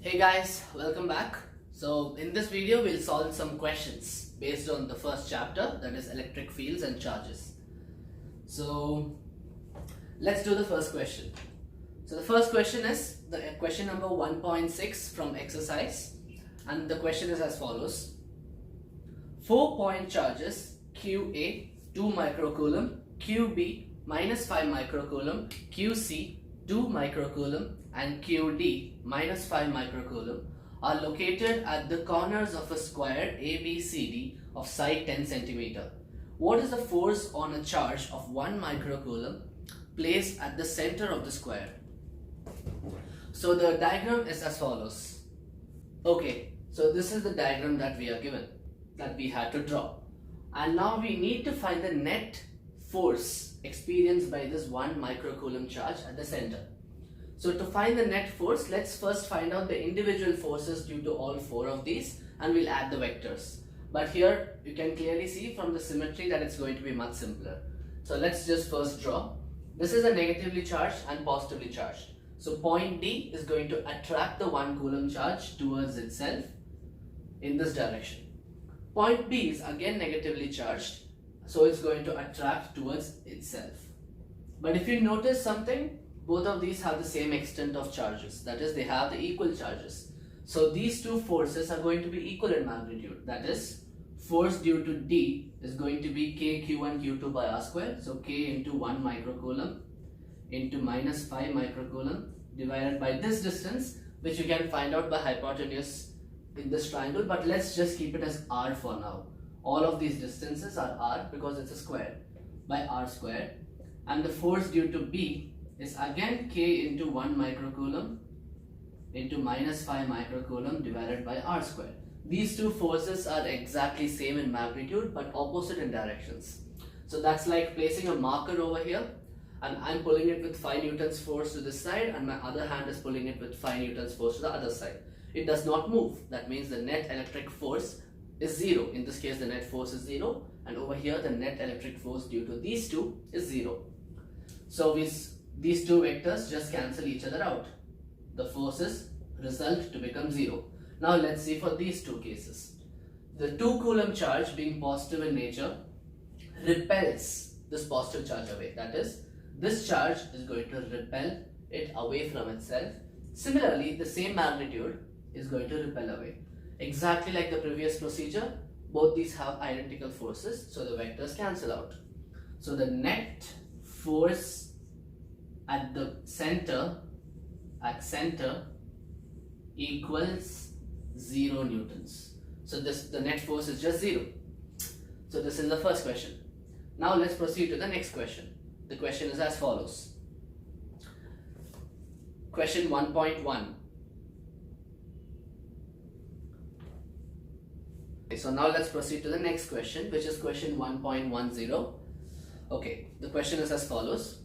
Hey guys, welcome back. So in this video we'll solve some questions based on the first chapter, that is electric fields and charges. So let's do the first question. So the first question is the question number 1.6 from exercise, and the question is as follows. 4-point charges QA 2 microcoulomb, QB minus 5 microcoulomb, QC 2 microcoulomb and QD minus 5 microcoulomb are located at the corners of a square ABCD of side 10 cm. What is the force on a charge of 1 microcoulomb placed at the center of the square? So the diagram is as follows. Okay, so this is the diagram that we are given, that we had to draw. And now we need to find the net force experienced by this 1 microcoulomb charge at the center. So to find the net force, let's first find out the individual forces due to all 4 of these, and we'll add the vectors. But here you can clearly see from the symmetry that it's going to be much simpler. So let's just first draw. This is a negatively charged and positively charged. So point D is going to attract the 1 coulomb charge towards itself in this direction. Point B is again negatively charged, so it's going to attract towards itself. But if you notice something, both of these have the same extent of charges, that is, they have the equal charges. So these two forces are going to be equal in magnitude, that is, force due to D is going to be K Q1 Q2 by R square, so K into 1 microcoulomb into minus 5 microcoulomb divided by this distance, which you can find out by hypotenuse in this triangle, but let's just keep it as R for now. All of these distances are R because it's a square, by R square, and the force due to B is again K into 1 microcoulomb into minus 5 microcoulomb divided by R square. These two forces are exactly same in magnitude but opposite in directions. So that's like placing a marker over here, and I'm pulling it with 5 newtons force to this side and my other hand is pulling it with 5 newtons force to the other side. It does not move. That means the net electric force is 0. In this case the net force is 0, and over here the net electric force due to these two is 0. So these two vectors just cancel each other out. The forces result to become 0. Now let's see for these two cases. The 2 coulomb charge, being positive in nature, repels this positive charge away. That is, this charge is going to repel it away from itself. Similarly, the same magnitude is going to repel away. Exactly like the previous procedure, both these have identical forces, so the vectors cancel out. So the net force at the center, equals 0 newtons. So the net force is just 0. So this is the first question. Now let's proceed to the next question. The question is as follows. Question 1.1. So now let's proceed to the next question, which is question 1.10. Okay, the question is as follows.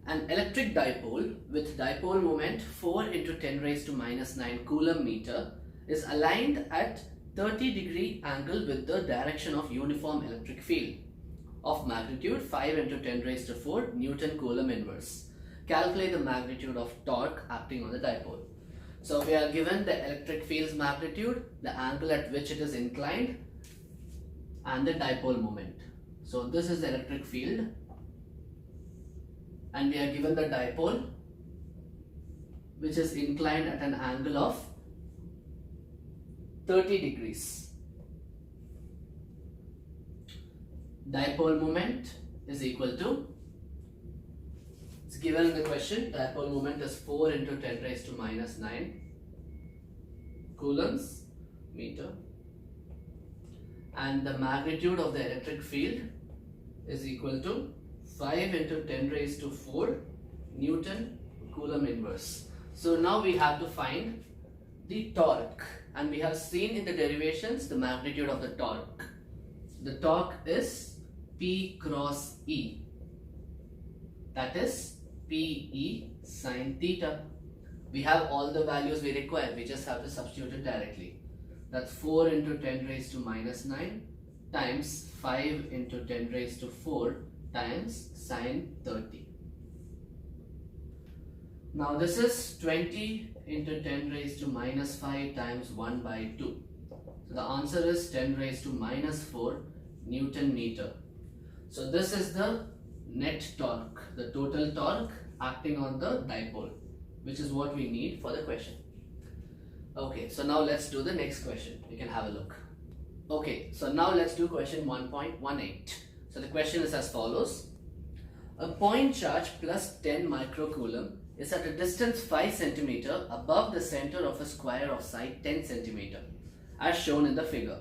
An electric dipole with dipole moment 4 into 10 raised to minus 9 coulomb meter is aligned at 30-degree angle with the direction of uniform electric field of magnitude 5 into 10 raised to 4 Newton coulomb inverse. Calculate the magnitude of torque acting on the dipole. So we are given the electric field's magnitude, the angle at which it is inclined, and the dipole moment. So this is the electric field, and we are given the dipole, which is inclined at an angle of 30 degrees. Dipole moment is equal to, it's given in the question, dipole moment is 4 into 10 raised to minus 9 coulombs meter, and the magnitude of the electric field is equal to 5 into 10 raised to 4 Newton coulomb inverse. So now we have to find the torque, and we have seen in the derivations the magnitude of the torque. The torque is P cross E, that is PE sine theta. We have all the values we require, we just have to substitute it directly. That's 4 into 10 raised to minus 9 times 5 into 10 raised to 4 times sine 30. Now this is 20 into 10 raised to minus 5 times 1 by 2. So the answer is 10 raised to minus 4 Newton meter. So this is the net torque, the total torque acting on the dipole, which is what we need for the question. Okay, so now let's do the next question. We can have a look. Okay, so now let's do question 1.18. So the question is as follows. A point charge plus 10 microcoulomb is at a distance 5 cm above the center of a square of side 10 cm, as shown in the figure.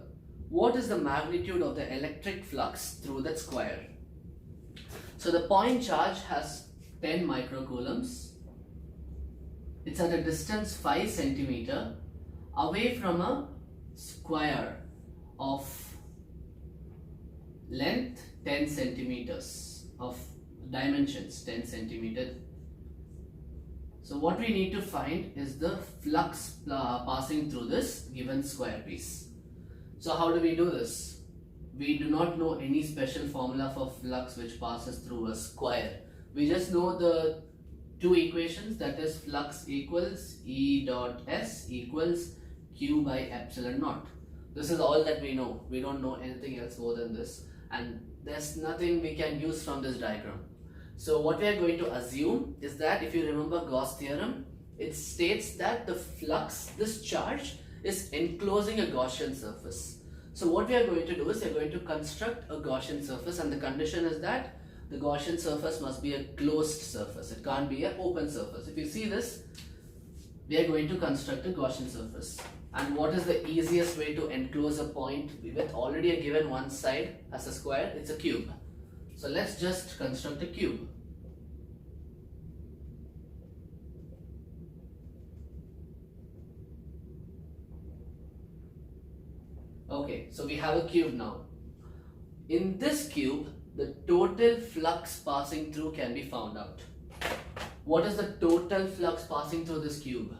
What is the magnitude of the electric flux through that square? So the point charge has 10 microcoulombs. It's at a distance 5 cm away from a square of length 10 centimeters, of dimensions 10 centimeters. So what we need to find is the flux passing through this given square piece. So how do we do this? We do not know any special formula for flux which passes through a square. We just know the two equations, that is flux equals E dot S equals Q by epsilon naught. This is all that we know. We don't know anything else more than this, and there's nothing we can use from this diagram. So what we are going to assume is that, if you remember Gauss Theorem, it states that the flux, this charge, is enclosing a Gaussian surface. So what we are going to do is we are going to construct a Gaussian surface, and the condition is that the Gaussian surface must be a closed surface. It can't be an open surface. If you see this, we are going to construct a Gaussian surface. And what is the easiest way to enclose a point with already a given one side as a square? It's a cube. So let's just construct a cube. Okay, so we have a cube now. In this cube, the total flux passing through can be found out. What is the total flux passing through this cube?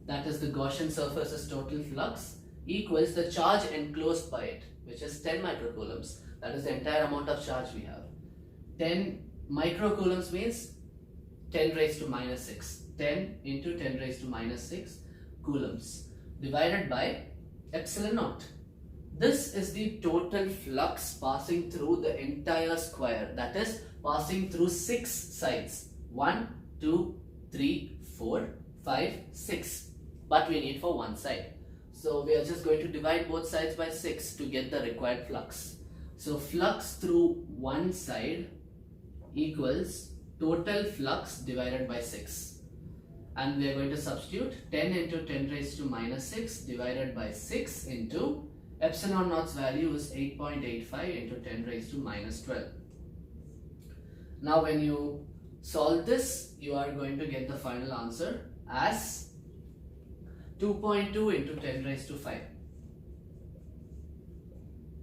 That is the Gaussian surface's total flux equals the charge enclosed by it, which is 10 microcoulombs. That is the entire amount of charge we have. 10 microcoulombs means 10 raised to minus 6. 10 into 10 raised to minus 6 coulombs divided by epsilon naught. This is the total flux passing through the entire square, that is passing through 6 sides. 1, 2, 3, 4, 5, 6. But we need for one side. So we are just going to divide both sides by 6 to get the required flux. So flux through one side equals total flux divided by 6. And we are going to substitute 10 into 10 raised to minus 6 divided by 6 into epsilon naught's value is 8.85 into 10 raised to minus 12. Now when you solve this, you are going to get the final answer as 2.2 into 10 raised to 5.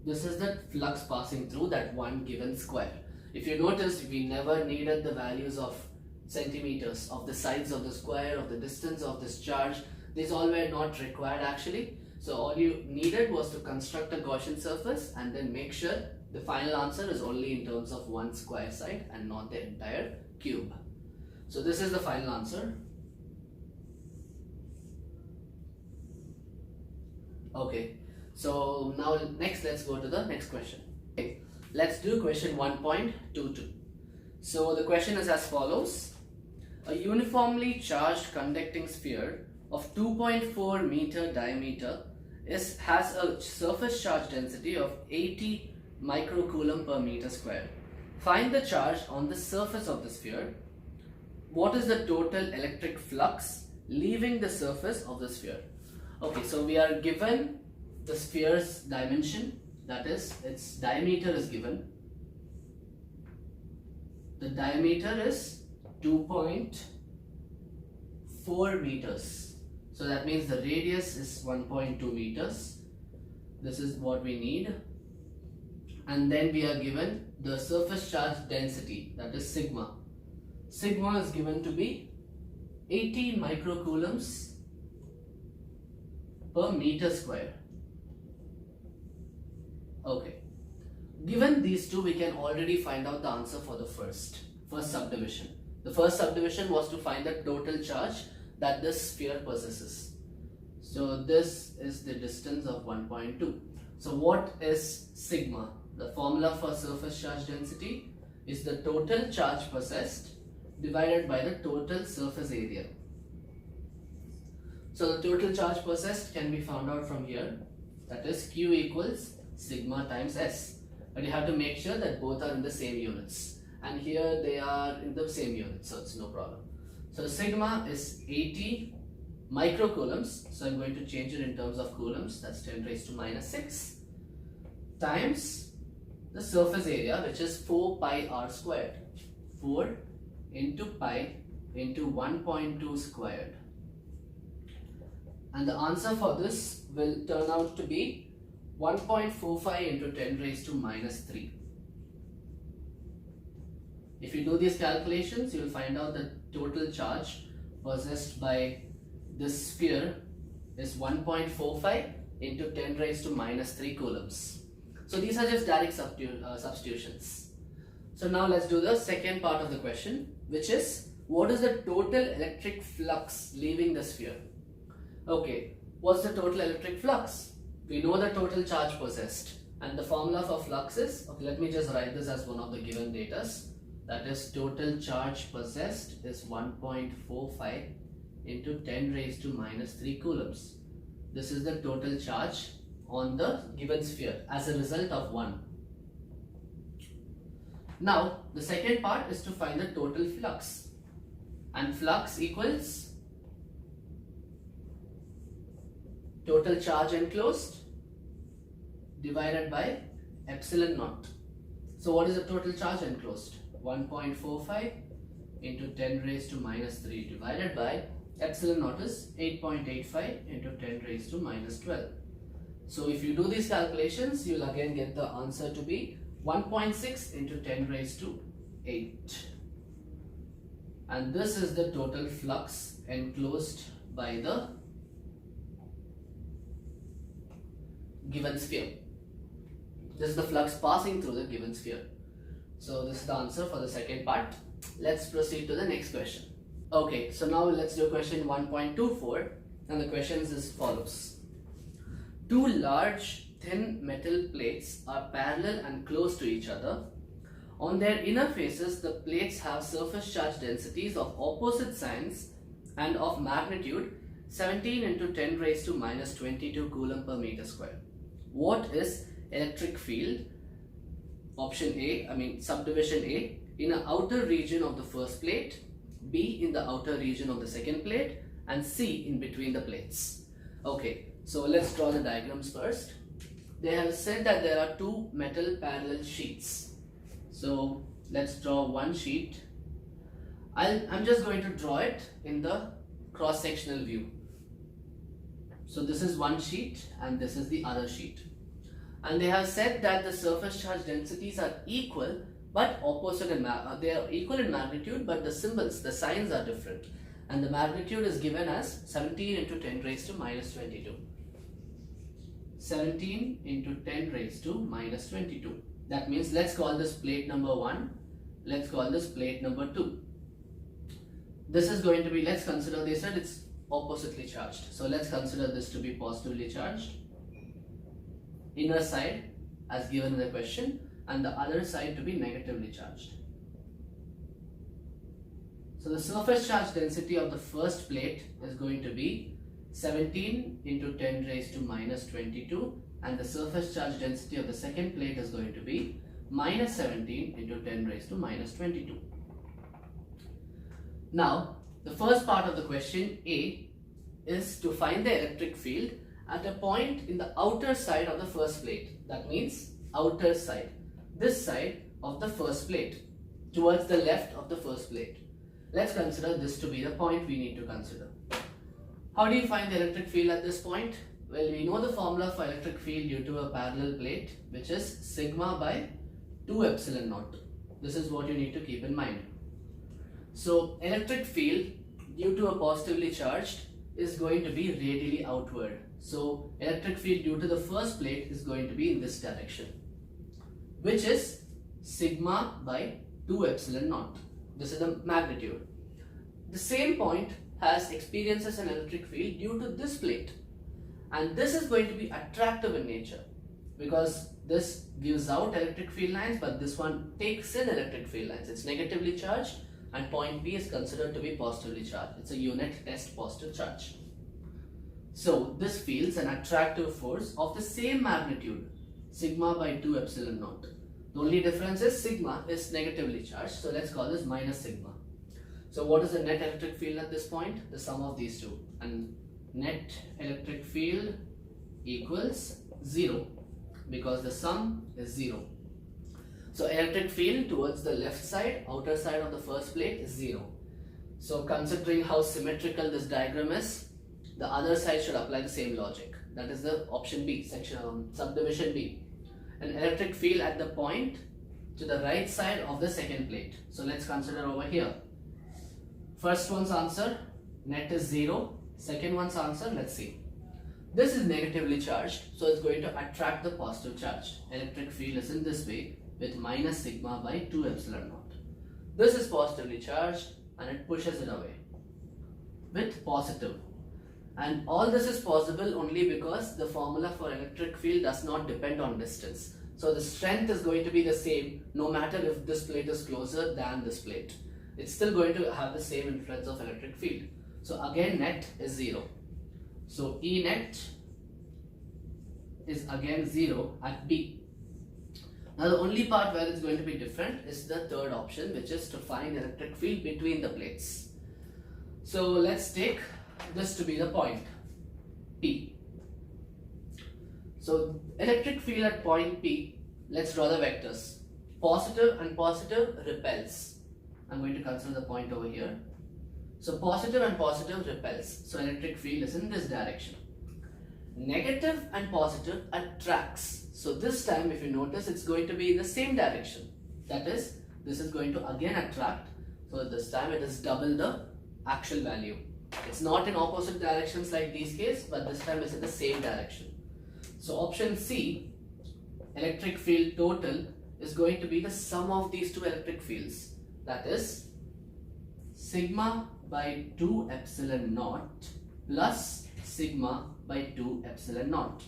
This is the flux passing through that one given square. If you notice, we never needed the values of centimeters, of the sides of the square, of the distance of this charge. These all were not required actually. So all you needed was to construct a Gaussian surface and then make sure the final answer is only in terms of one square side and not the entire cube. So this is the final answer. Okay, so now next let's go to the next question. Okay, let's do question 1.22. So the question is as follows. A uniformly charged conducting sphere of 2.4 meter diameter has a surface charge density of 80 microcoulomb per meter square. Find the charge on the surface of the sphere. What is the total electric flux leaving the surface of the sphere? Okay, so we are given the sphere's dimension, that is its diameter is given. The diameter is 2.4 meters. So that means the radius is 1.2 meters. This is what we need. And then we are given the surface charge density, that is sigma. Sigma is given to be 80 microcoulombs per meter square. Okay. Given these two, we can already find out the answer for the first subdivision. The first subdivision was to find the total charge that this sphere possesses. So this is the distance of 1.2. So what is sigma? The formula for surface charge density is the total charge possessed divided by the total surface area. So the total charge possessed can be found out from here. That is Q equals sigma times S. But you have to make sure that both are in the same units. And here they are in the same units, so it's no problem. So sigma is 80 microcoulombs. So I'm going to change it in terms of coulombs. That's 10 raised to minus 6 times the surface area, which is 4 pi r squared. 4 into pi into 1.2 squared. And the answer for this will turn out to be 1.45 into 10 raised to minus 3. If you do these calculations, you will find out that total charge possessed by this sphere is 1.45 into 10 raised to minus 3 coulombs. So these are just direct substitutions. So now let's do the second part of the question, which is what is the total electric flux leaving the sphere? Okay, what's the total electric flux? We know the total charge possessed, and the formula for flux is, okay, let me just write this as one of the given datas. That is total charge possessed is 1.45 into 10 raised to minus 3 coulombs. This is the total charge on the given sphere as a result of 1. Now the second part is to find the total flux, and flux equals total charge enclosed divided by epsilon naught. So what is the total charge enclosed? 1.45 into 10 raised to minus 3 divided by epsilon naught is 8.85 into 10 raised to minus 12. So if you do these calculations, you will again get the answer to be 1.6 into 10 raised to 8. And this is the total flux enclosed by the given sphere. This is the flux passing through the given sphere. So this is the answer for the second part. Let's proceed to the next question. Okay, so now let's do question 1.24, and the question is as follows. Two large thin metal plates are parallel and close to each other. On their inner faces, the plates have surface charge densities of opposite signs and of magnitude 17 into 10 raised to minus 22 coulomb per meter square. What is electric field? Option A, subdivision A, in an outer region of the first plate, B in the outer region of the second plate, and C in between the plates. Okay, so let's draw the diagrams first. They have said that there are two metal parallel sheets. So let's draw one sheet. I'm just going to draw it in the cross-sectional view. So this is one sheet and this is the other sheet. And they have said that the surface charge densities are equal but opposite in they are equal in magnitude, but the symbols, the signs are different. And the magnitude is given as 17 into 10 raised to minus 22. 17 into 10 raised to minus 22. That means let's call this plate number 1. Let's call this plate number 2. This is going to be, let's consider, they said it's oppositely charged. So let's consider this to be positively charged. Inner side as given in the question, and the other side to be negatively charged. So the surface charge density of the first plate is going to be 17 into 10 raised to minus 22, and the surface charge density of the second plate is going to be minus 17 into 10 raised to minus 22. Now, the first part of the question A is to find the electric field at a point in the outer side of the first plate. That means outer side, this side of the first plate, towards the left of the first plate. Let's consider this to be the point we need to consider. How do you find the electric field at this point? Well, we know the formula for electric field due to a parallel plate, which is sigma by 2 epsilon naught. This is what you need to keep in mind. So electric field due to a positively charged is going to be radially outward. So electric field due to the first plate is going to be in this direction, which is sigma by 2 epsilon naught. This is the magnitude. The same point has experiences an electric field due to this plate, and this is going to be attractive in nature because this gives out electric field lines, but this one takes in electric field lines. It's negatively charged and point P is considered to be positively charged. It's a unit test positive charge. So this feels an attractive force of the same magnitude, sigma by 2 epsilon naught. The only difference is sigma is negatively charged, so let's call this minus sigma. So what is the net electric field at this point? The sum of these two, and net electric field equals 0 because the sum is 0. So electric field towards the left side, outer side of the first plate is 0. So considering how symmetrical this diagram is, the other side should apply the same logic. That is the option B, subdivision B. An electric field at the point to the right side of the second plate. So let's consider over here. First one's answer, net is 0. Second one's answer, let's see. This is negatively charged, so it's going to attract the positive charge. Electric field is in this way with minus sigma by 2 epsilon naught. This is positively charged and it pushes it away with positive. And all this is possible only because the formula for electric field does not depend on distance. So the strength is going to be the same no matter if this plate is closer than this plate. It's still going to have the same influence of electric field. So again net is 0. So E net is again 0 at B. Now the only part where it's going to be different is the third option, which is to find electric field between the plates. So let's take this to be the point P. So electric field at point P, let's draw the vectors. Positive and positive repels. I'm going to consider the point over here. So positive and positive repels. So electric field is in this direction. Negative and positive attracts. So this time if you notice, it's going to be in the same direction. That is, this is going to again attract. So this time it is double the actual value. It's not in opposite directions like these case, but this time it's in the same direction. So option C, electric field total, is going to be the sum of these two electric fields. That is sigma by 2 epsilon naught plus sigma by 2 epsilon naught.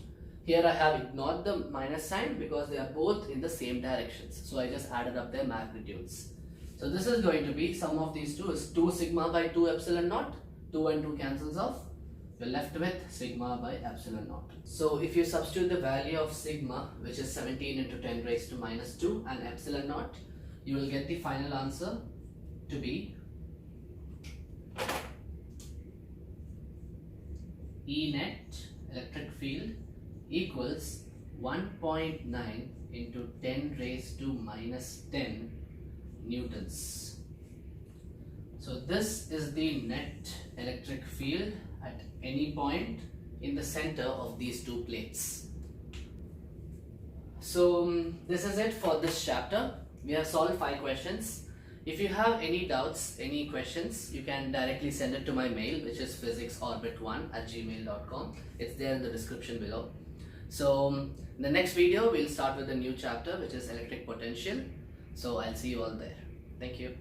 Here I have ignored the minus sign because they are both in the same directions. So I just added up their magnitudes. So this is going to be sum of these two is 2 sigma by 2 epsilon naught. 2 and 2 cancels off. You're left with sigma by epsilon naught. So if you substitute the value of sigma, which is 17 into 10 raised to minus 2, and epsilon naught, you will get the final answer to be E net electric field equals 1.9 into 10 raised to minus 10 newtons. So this is the net electric field at any point in the center of these two plates. So this is it for this chapter. We have solved 5 questions. If you have any doubts, any questions, you can directly send it to my mail, which is physicsorbit1@gmail.com. It's there in the description below. So in the next video, we'll start with a new chapter, which is electric potential. So I'll see you all there. Thank you.